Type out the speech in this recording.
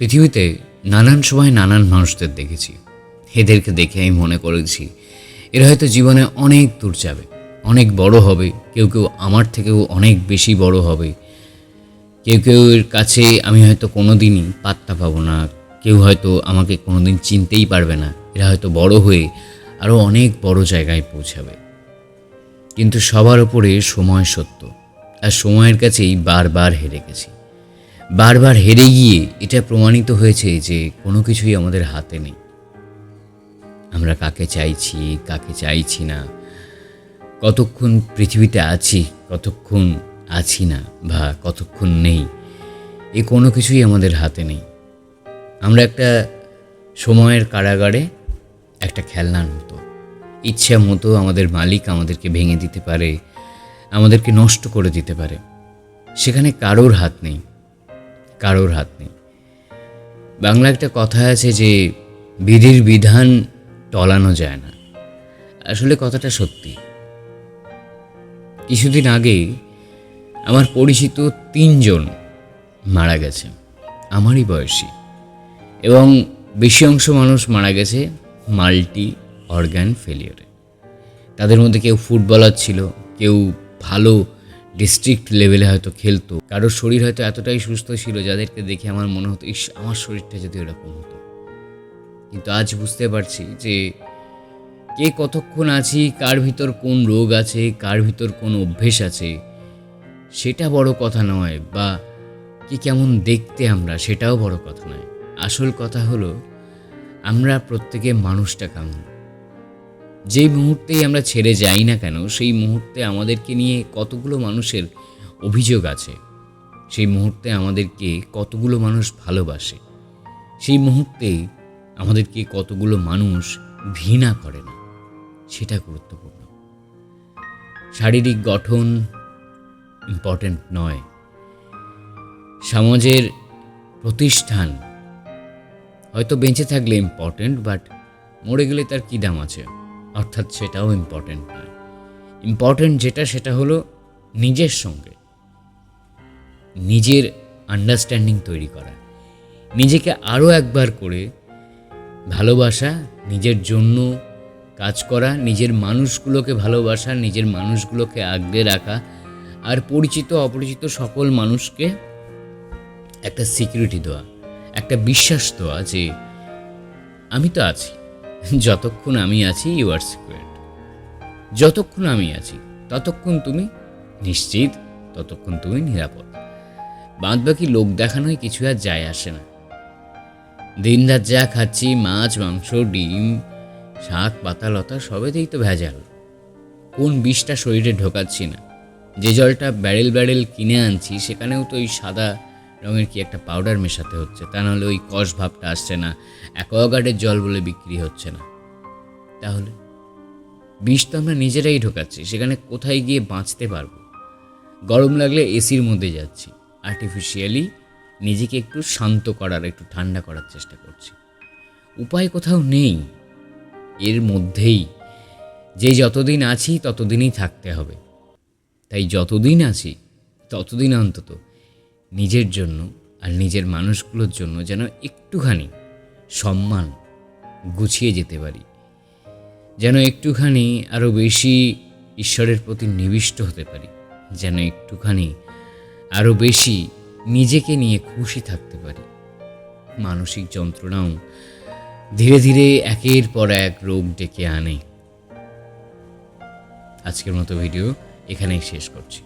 পৃথিবীতে নানান সময় নানান মানুষদের দেখেছি। এদেরকে দেখে আমি মনে করেছি এরা হয়তো জীবনে অনেক দূর যাবে, অনেক বড় হবে। কেউ কেউ আমার থেকেও অনেক বেশি বড় হবে। কেউ কেউ এর কাছে আমি হয়তো কোনো দিনই পাত্তা পাবো না। কেউ হয়তো আমাকে কোনো দিন চিনতেই পারবে না। এরা হয়তো বড় হয়ে আরও অনেক বড় জায়গায় পৌঁছাবে। কিন্তু সবার উপরে সময় সত্য, আর সময়ের কাছেই বারবার হেরে গেছি। বারবার হেরে গিয়ে এটা প্রমাণিত হয়েছে যে কোনো কিছুই আমাদের হাতে নেই। আমরা কাকে চাইছি, কাকে চাইছি না, কতক্ষণ পৃথিবীতে আছি, কতক্ষণ আছি না, বা কতক্ষণ নেই, এ কোনো কিছুই আমাদের হাতে নেই। আমরা একটা সময়ের কারাগারে, একটা খেলনার মতো। ইচ্ছা মতো আমাদের মালিক আমাদেরকে ভেঙে দিতে পারে, আমাদেরকে নষ্ট করে দিতে পারে। সেখানে কারোর হাত নেই, কারোর হাত নেই। বাংলা একটা কথা আছে যে বিধির বিধান টলানো যায় না। আসলে কথাটা সত্যি। কিছুদিন আগে আমার পরিচিত 3 জন মারা গেছে, আমারই বয়সী, এবং বেশি অংশ মানুষ মারা গেছে মাল্টি অর্গান ফেলিয়ারে। তাদের মধ্যে কেউ ফুটবলার ছিল, কেউ ভালো ডিস্ট্রিক্ট লেভেলে হয়তো খেলতো, কারোর শরীর হয়তো এতটাই সুস্থ ছিল যাদেরকে দেখে আমার মনে হতো ইস, আমার শরীরটা যদি এরকম হতো। কিন্তু আজ বুঝতে পারছি যে কে কতক্ষণ আছি, কার ভিতর কোন রোগ আছে, কার ভিতর কোন অভ্যেস আছে, সেটা বড় কথা নয়, বা কি কেমন দেখতে আমরা সেটাও বড় কথা নয়। আসল কথা হলো আমরা প্রত্যেকে মানুষটা কেমন। যেই মুহূর্তেই আমরা ছেড়ে যাই না কেন, সেই মুহূর্তে আমাদেরকে নিয়ে কতগুলো মানুষের অভিযোগ আছে, সেই মুহূর্তে আমাদেরকে কতগুলো মানুষ ভালোবাসে, সেই মুহূর্তে আমাদেরকে কতগুলো মানুষ ঘৃণা করে না, সেটা গুরুত্বপূর্ণ। শারীরিক গঠন ইম্পর্ট্যান্ট নয়, সমাজের প্রতিষ্ঠান হয়তো বেঁচে থাকলে ইম্পর্ট্যান্ট, বাট মরে গেলে তার কী দাম আছে, অর্থাৎ সেটাও ইম্পর্ট্যান্ট নয়। ইম্পর্ট্যান্ট যেটা, সেটা হলো নিজের সঙ্গে নিজের আন্ডারস্ট্যান্ডিং তৈরি করা, নিজেকে আরও একবার করে ভালোবাসা, নিজের জন্য কাজ করা, নিজের মানুষগুলোকে ভালোবাসা, নিজের মানুষগুলোকে আগলে রাখা, আর পরিচিত অপরিচিত সকল মানুষকে একটা সিকিউরিটি দেওয়া, একটা বিশ্বাস দেওয়া যে আমি তো আছি, যতক্ষণ আমি আছি ইউ আর সিকিউরড। যতক্ষণ আমি আছি ততক্ষণ তুমি নিশ্চিত, ততক্ষণ তুমি নিরাপদ। বাদবাকি লোক দেখানোয় কিছু আর যায় আসে না। দিনরাত যা খাচ্ছি, মাছ মাংস ডিম শাক পাতা লতা, সবেতেই তো ভেজাল। কোন বিষটা শরীরে ঢোকাচ্ছি না। যে জলটা ব্যারেল ব্যারেল কিনে আনছি সেখানেও তো ওই সাদা রঙের কি একটা পাউডার মেশাতে হচ্ছে, তা নাহলে ওই কষ ভাবটা আসছে না। অ্যাকোয়াগার্ডের জল বলে বিক্রি হচ্ছে না। তাহলে বিষ তো আমরা নিজেরাই ঢোকাচ্ছি, সেখানে কোথায় গিয়ে বাঁচতে পারবো? গরম লাগলে এসির মধ্যে যাচ্ছি, আর্টিফিশিয়ালি নিজেকে একটু শান্ত করার, একটু ঠান্ডা করার চেষ্টা করছি। উপায় কোথাও নেই। এর মধ্যেই যে যতদিন আছি ততদিনই থাকতে হবে। তাই যতদিন আছি ততদিন অন্তত নিজের জন্য আর নিজের মানুষগুলোর জন্য যেন একটুখানি সম্মান গুছিয়ে যেতে পারি, যেন একটুখানি আরও বেশি ঈশ্বরের প্রতি নিবিষ্ট হতে পারি, যেন একটুখানি আরও বেশি নিজেকে নিয়ে খুশি থাকতে পারি। মানসিক যন্ত্রণাও ধীরে ধীরে একের পর এক রোগ ডেকে আনে। আজকের মতো ভিডিও এখানেই শেষ করছি।